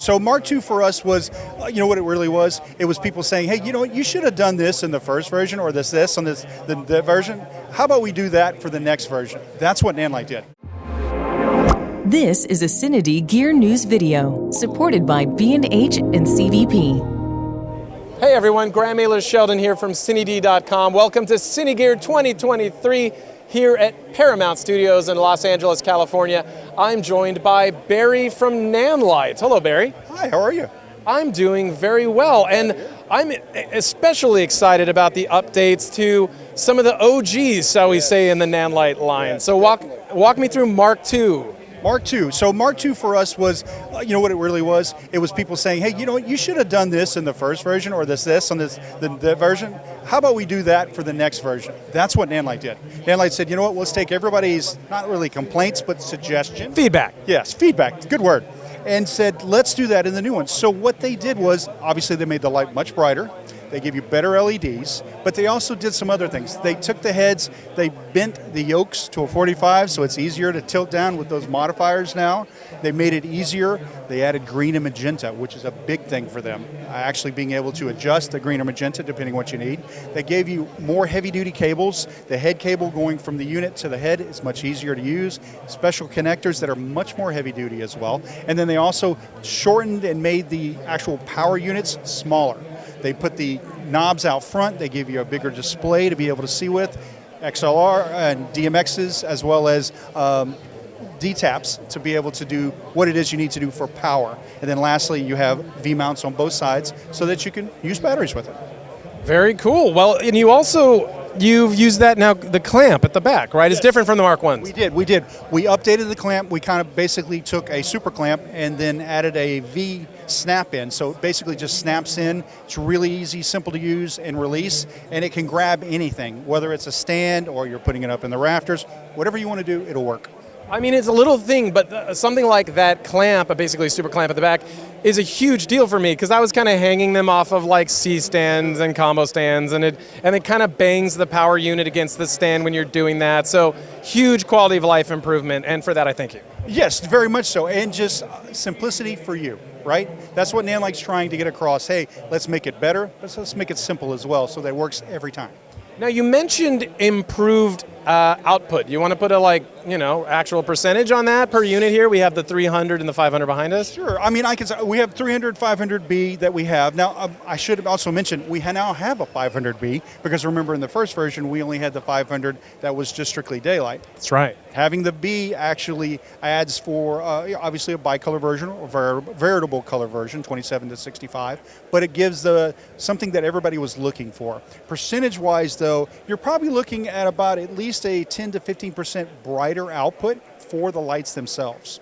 So Mark II for us was, you know what it really was? It was people saying, hey, you know what, you should have done this in the first version or this on the version. How about we do that for the next version? That's what NANLITE did. This is a CineD Gear News video, supported by B&H and CVP. Hey everyone, Graham Ayler-Sheldon here from CineD.com. Welcome to Cine Gear 2023 here at Paramount Studios in Los Angeles, California. I'm joined by Barry from NANLITE. Hello, Barry. Hi, how are you? I'm doing very well, and I'm especially excited about the updates to some of the OGs, shall we say, in the NANLITE line. Yeah. So walk me through Mark II. Mark II. So Mark II for us was, you know what it really was? It was people saying, hey, you know what, you should have done this in the first version or this on the version. How about we do that for the next version? That's what NANLITE did. NANLITE said, you know what, let's take everybody's, not really complaints, but suggestions. Feedback. Yes, feedback, good word. And said, let's do that in the new one. So what they did was, obviously they made the light much brighter. They give you better LEDs, but they also did some other things. They took the heads, they bent the yokes to a 45, so it's easier to tilt down with those modifiers now. They made it easier. They added green and magenta, which is a big thing for them. Actually being able to adjust the green or magenta depending what you need. They gave you more heavy-duty cables. The head cable going from the unit to the head is much easier to use. Special connectors that are much more heavy-duty as well. And then they also shortened and made the actual power units smaller. They put the knobs out front. They give you a bigger display to be able to see with. XLR and DMXs, as well as D-taps to be able to do what it is you need to do for power. And then lastly, you have V-mounts on both sides so that you can use batteries with it. Very cool. Well, and you've used that now, the clamp at the back, right? It's different from the Mark Is. We did. We updated the clamp. We kind of basically took a super clamp and then added a V snap in. So it basically just snaps in. It's really easy, simple to use and release, and it can grab anything, whether it's a stand or you're putting it up in the rafters. Whatever you want to do, it'll work. I mean, it's a little thing, but something like that clamp, basically a super clamp at the back, is a huge deal for me because I was kind of hanging them off of like C-stands and combo stands, and it kind of bangs the power unit against the stand when you're doing that. So huge quality of life improvement, and for that I thank you. Yes, very much so, and just simplicity for you, right? That's what NANLITE's trying to get across. Hey, let's make it better, but let's make it simple as well so that it works every time. Now you mentioned improved output. You want to put a actual percentage on that per unit here? We have the 300 and the 500 behind us. Sure. I mean, I can say we have 300, 500B that we have. Now, I should also mention we now have a 500B because remember in the first version we only had the 500 that was just strictly daylight. That's right. Having the B actually adds for obviously a bicolor version or veritable color version, 27 to 65, but it gives something that everybody was looking for. Percentage-wise, though, you're probably looking at about at least a 10 to 15% brighter output for the lights themselves.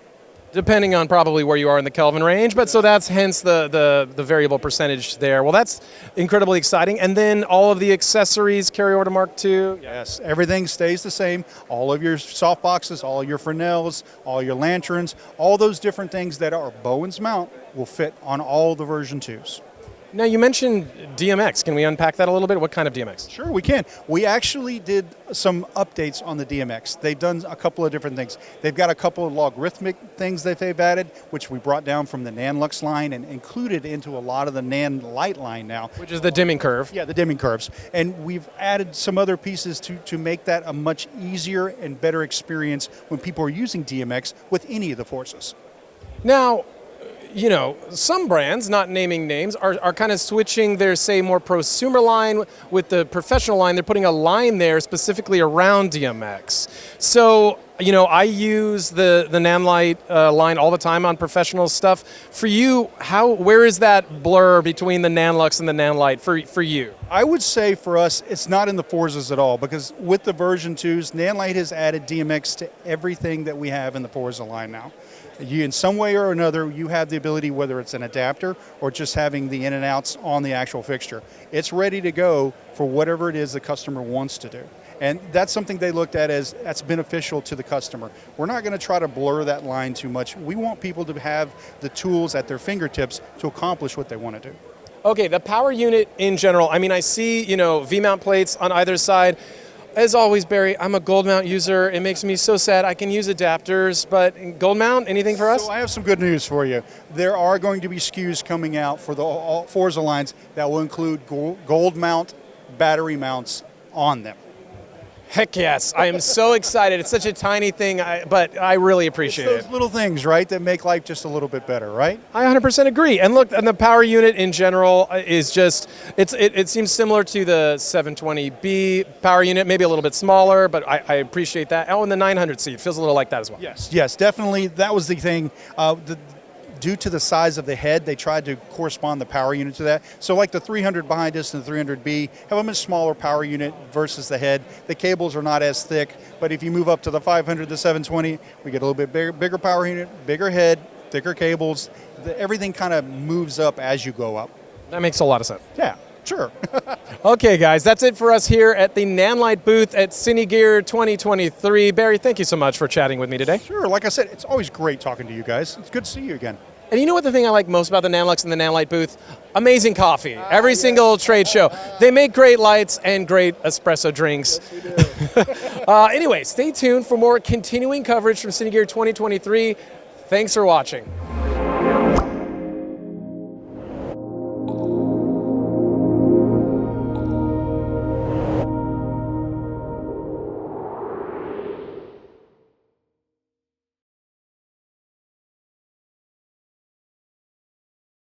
Depending on probably where you are in the Kelvin range, but so that's hence the variable percentage there. Well, that's incredibly exciting. And then all of the accessories carry over to Mark II? Yes, everything stays the same. All of your soft boxes, all your Fresnels, all your lanterns, all those different things that are Bowens mount will fit on all the version 2s. Now you mentioned DMX. Can we unpack that a little bit? What kind of DMX? Sure, we can. We actually did some updates on the DMX. They've done a couple of different things. They've got a couple of logarithmic things that they've added, which we brought down from the NANLUX line and included into a lot of the NANLITE line now. Which is the dimming curve. Yeah, the dimming curves. And we've added some other pieces to make that a much easier and better experience when people are using DMX with any of the Forzas. Now, some brands, not naming names, are kind of switching their, say, more prosumer line with the professional line. They're putting a line there specifically around DMX. So, I use the NANLITE line all the time on professional stuff. For you, where is that blur between the NANLUX and the NANLITE for you? I would say for us, it's not in the Forzas at all because with the version 2s, NANLITE has added DMX to everything that we have in the Forza line now. You, in some way or another, you have the ability, whether it's an adapter or just having the in and outs on the actual fixture. It's ready to go for whatever it is the customer wants to do. And that's something they looked at as that's beneficial to the customer. We're not going to try to blur that line too much. We want people to have the tools at their fingertips to accomplish what they want to do. Okay, the power unit in general, I mean, I see, V-mount plates on either side. As always, Barry, I'm a gold mount user. It makes me so sad. I can use adapters, but gold mount, anything for us? So I have some good news for you. There are going to be SKUs coming out for the all Forza lines that will include gold mount battery mounts on them. Heck yes. I am so excited. It's such a tiny thing, but I really appreciate It's it. those little things, right, that make life just a little bit better, right? I 100% agree. And look, and the power unit in general is just, it seems similar to the 720B power unit, maybe a little bit smaller, but I appreciate that. Oh, and the 900C, it feels a little like that as well. Yes, definitely. That was the thing. Due to the size of the head, they tried to correspond the power unit to that. So like the 300 behind us and the 300B have a much smaller power unit versus the head. The cables are not as thick, but if you move up to the 500, the 720, we get a little bit bigger power unit, bigger head, thicker cables. Everything kind of moves up as you go up. That makes a lot of sense. Yeah, sure. Okay, guys, that's it for us here at the NANLITE booth at Cine Gear 2023. Barry, thank you so much for chatting with me today. Sure, like I said, it's always great talking to you guys. It's good to see you again. And you know what the thing I like most about the NANLUX and the NANLITE booth? Amazing coffee. Every single trade show. They make great lights and great espresso drinks. Anyway, stay tuned for more continuing coverage from Cine Gear 2023. Thanks for watching.